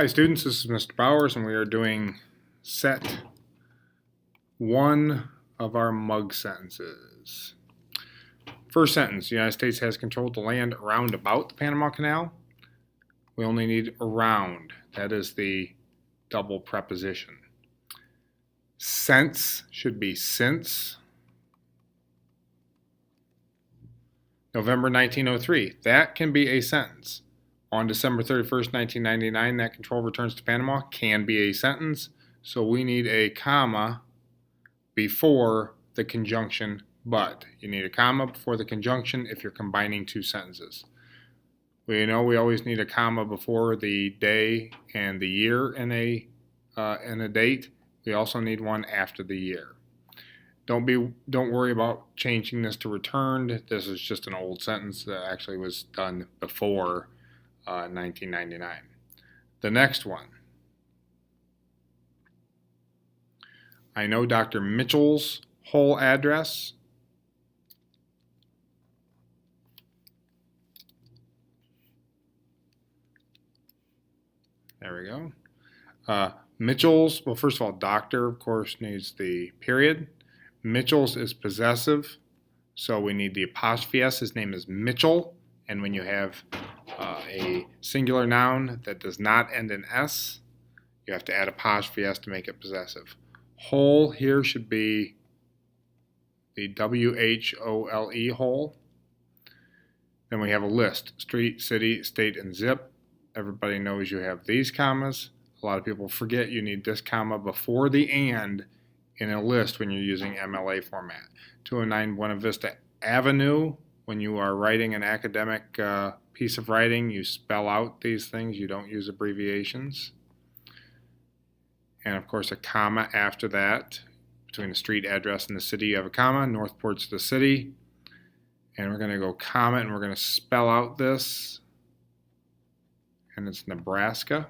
Hi students, this is Mr. Bowers and we are doing set 1 of our mug sentences. First sentence, the United States has controlled the land around about the Panama Canal. We only need around. That is the double preposition. Since should be since. November 1903, that can be a sentence. On December 31st, 1999, that control returns to Panama can be a sentence. So we need a comma before the conjunction but. You need a comma before the conjunction if you're combining two sentences. We know we always need a comma before the day and the year in a date. We also need one after the year. Don't worry about changing this to returned. This is just an old sentence that actually was done before 1999. The next one. I know Dr. Mitchell's whole address. There we go. Mitchell's, well, first of all, doctor, of course, needs the period. Mitchell's is possessive, so we need the apostrophe S. His name is Mitchell, and when you have a singular noun that does not end in S, you have to add apostrophe S to make it possessive. Whole here should be the W-H-O-L-E, whole. Then we have a list, street, city, state, and zip. Everybody knows you have these commas. A lot of people forget you need this comma before the and in a list when you're using MLA format. 209 Buena Vista Avenue, when you are writing an academic piece of writing, you spell out these things. You don't use abbreviations. And of course a comma after that. Between the street address and the city, you have a comma. Northport's the city. And we're going to go comma and we're going to spell out this. And it's Nebraska,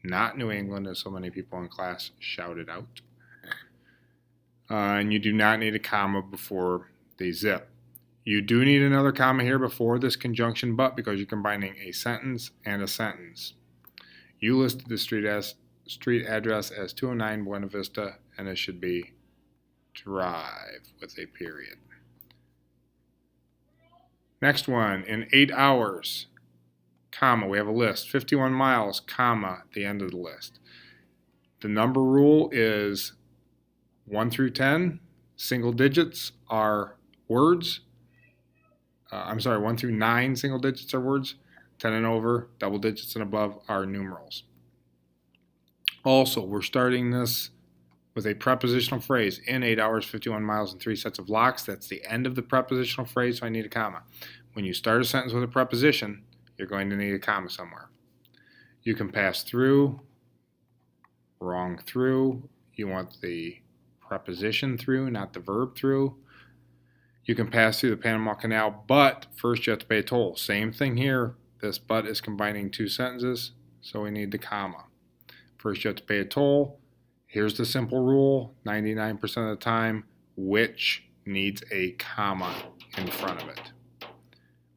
not New England, as so many people in class shouted out. And you do not need a comma before the zip. You do need another comma here before this conjunction but because you're combining a sentence and a sentence. You listed the street address as 209 Buena Vista, and it should be drive with a period. Next one, in 8 hours, comma, we have a list, 51 miles, comma, the end of the list. The number rule is 1 through 10, single digits are words. 1 through 9 single digits are words. 10 and over, double digits and above are numerals. Also, we're starting this with a prepositional phrase, in 8 hours, 51 miles, and 3 sets of locks. That's the end of the prepositional phrase, so I need a comma. When you start a sentence with a preposition, you're going to need a comma somewhere. You can pass through, wrong through. You want the preposition through, not the verb through. You can pass through the Panama Canal, but first you have to pay a toll. Same thing here. This but is combining two sentences, so we need the comma. First you have to pay a toll. Here's the simple rule, 99% of the time, which needs a comma in front of it,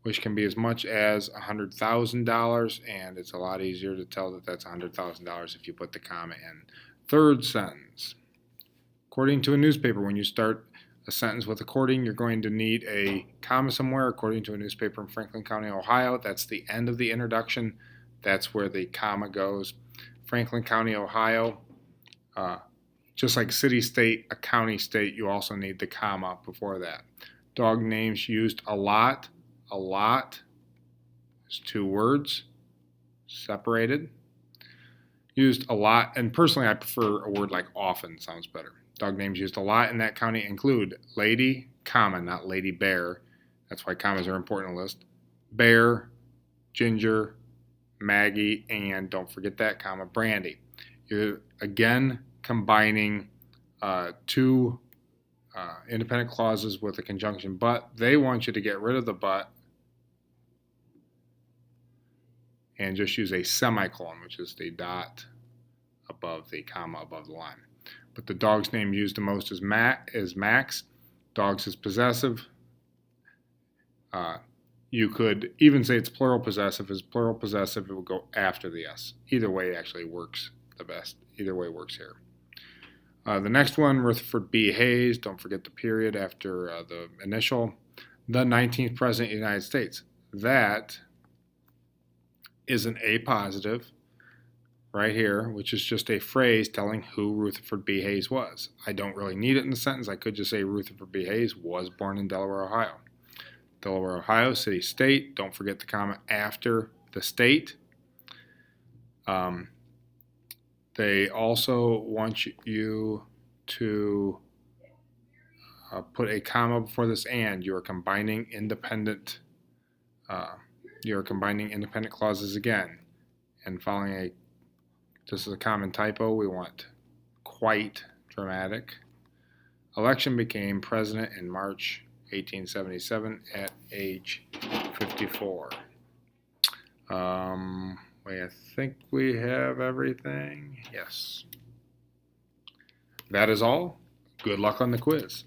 which can be as much as $100,000, and it's a lot easier to tell that that's $100,000 if you put the comma in. Third sentence. According to a newspaper, when you start a sentence with according, you're going to need a comma somewhere. According to a newspaper in Franklin County, Ohio, that's the end of the introduction. That's where the comma goes. Franklin County, Ohio, just like city, state, a county, state, you also need the comma before that. Dog names used a lot. A lot is 2 words, separated. Used a lot, and personally I prefer a word like often, sounds better. Dog names used a lot in that county include lady, comma, not lady bear. That's why commas are important in the list. Bear, Ginger, Maggie, and don't forget that, comma, Brandy. You're again combining 2 independent clauses with a conjunction but. They want you to get rid of the but and just use a semicolon, which is the dot above the comma above the line. But the dog's name used the most is Max. Dogs is possessive. You could even say it's plural possessive. As plural possessive, it would go after the S. Either way actually works the best. Either way works here. The next one, Rutherford B. Hayes. Don't forget the period after the initial. The 19th President of the United States. That is an A positive right here, which is just a phrase telling who Rutherford B. Hayes was. I don't really need it in the sentence. I could just say Rutherford B. Hayes was born in Delaware, Ohio. Delaware, Ohio, city, state. Don't forget the comma after the state. They also want you to put a comma before this and. You are combining independent. You are combining independent clauses again, and following a. This is a common typo. We want quite dramatic. Election became president in March 1877 at age 54. I think we have everything. Yes. That is all. Good luck on the quiz.